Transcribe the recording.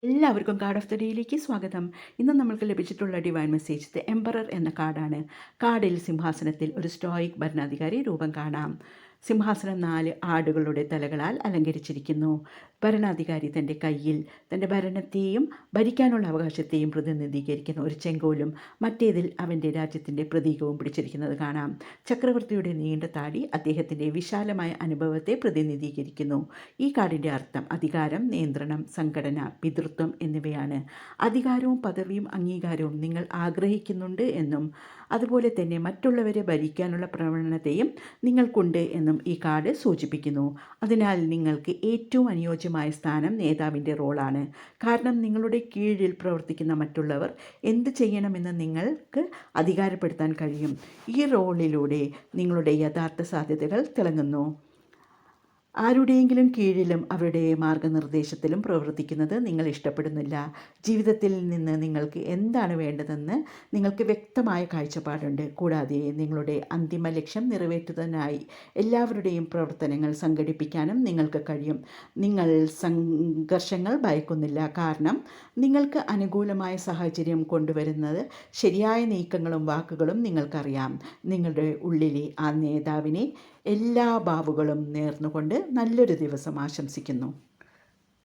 എല്ലാവർക്കും card of the ഡേയിലേക്ക് സ്വാഗതം. ഇന്ന് നമ്മൾക്ക് ലഭിച്ചിട്ടുള്ള ഡിവൈൻ മെസ്സേജ് ദ എംപറർ എന്ന കാർഡാണ്. കാർഡിൽ സിംഹാസനത്തിൽ ഒരു സ്റ്റോയിക് ഭരണാധികാരി രൂപം കാണാം. സിംഹാസനം 4 ആടുകളുടെ തലകളാൽ അലങ്കരിച്ചിരിക്കുന്നു. ഭരണാധികാരി തൻ്റെ കയ്യിൽ തൻ്റെ ഭരണത്തെയും ഭരിക്കാനുള്ള അവകാശത്തെയും പ്രതിനിധീകരിക്കുന്ന ഒരു ചെങ്കോലും മറ്റേതിൽ അവൻ്റെ രാജ്യത്തിൻ്റെ പ്രതീകവും പിടിച്ചിരിക്കുന്നത് കാണാം. ചക്രവർത്തിയുടെ നീണ്ട താടി അദ്ദേഹത്തിൻ്റെ വിശാലമായ അനുഭവത്തെ പ്രതിനിധീകരിക്കുന്നു. ഈ കാർഡിൻ്റെ അർത്ഥം അധികാരം, നിയന്ത്രണം, സംഘടന, പിതൃത്വം എന്നിവയാണ്. അധികാരവും പദവിയും അംഗീകാരവും നിങ്ങൾ ആഗ്രഹിക്കുന്നുണ്ട് എന്നും അതുപോലെ തന്നെ മറ്റുള്ളവരെ ഭരിക്കാനുള്ള പ്രവണതയും നിങ്ങൾക്കുണ്ട് എന്നും ഈ കാർഡ് സൂചിപ്പിക്കുന്നു. അതിനാൽ നിങ്ങൾക്ക് ഏറ്റവും അനുയോജ്യമായ സ്ഥാനം നേതാവിൻ്റെ റോളാണ്. കാരണം നിങ്ങളുടെ കീഴിൽ പ്രവർത്തിക്കുന്ന മറ്റുള്ളവർ എന്ത് ചെയ്യണമെന്ന് നിങ്ങൾക്ക് അധികാരപ്പെടുത്താൻ കഴിയും. ഈ റോളിലൂടെ നിങ്ങളുടെ യഥാർത്ഥ സാധ്യതകൾ തിളങ്ങുന്നു. ആരുടെയെങ്കിലും കീഴിലും അവരുടെ മാർഗനിർദ്ദേശത്തിലും പ്രവർത്തിക്കുന്നത് നിങ്ങൾ ഇഷ്ടപ്പെടുന്നില്ല. ജീവിതത്തിൽ നിന്ന് നിങ്ങൾക്ക് എന്താണ് വേണ്ടതെന്ന് നിങ്ങൾക്ക് വ്യക്തമായ കാഴ്ചപ്പാടുണ്ട്. കൂടാതെ നിങ്ങളുടെ അന്തിമ ലക്ഷ്യം നിറവേറ്റുന്നതിനായി എല്ലാവരുടെയും പ്രവർത്തനങ്ങൾ സംഘടിപ്പിക്കാനും നിങ്ങൾക്ക് കഴിയും. നിങ്ങൾ സംഘർഷങ്ങൾ ഭയക്കുന്നില്ല, കാരണം നിങ്ങൾക്ക് അനുകൂലമായ സാഹചര്യം കൊണ്ടുവരുന്നത് ശരിയായ നീക്കങ്ങളും വാക്കുകളും നിങ്ങൾക്കറിയാം. നിങ്ങളുടെ ഉള്ളിലെ ആ നേതാവിനെ എല്ലാ ഭാവുകളും നേർന്നുകൊണ്ട് നല്ലൊരു ദിവസം ആശംസിക്കുന്നു.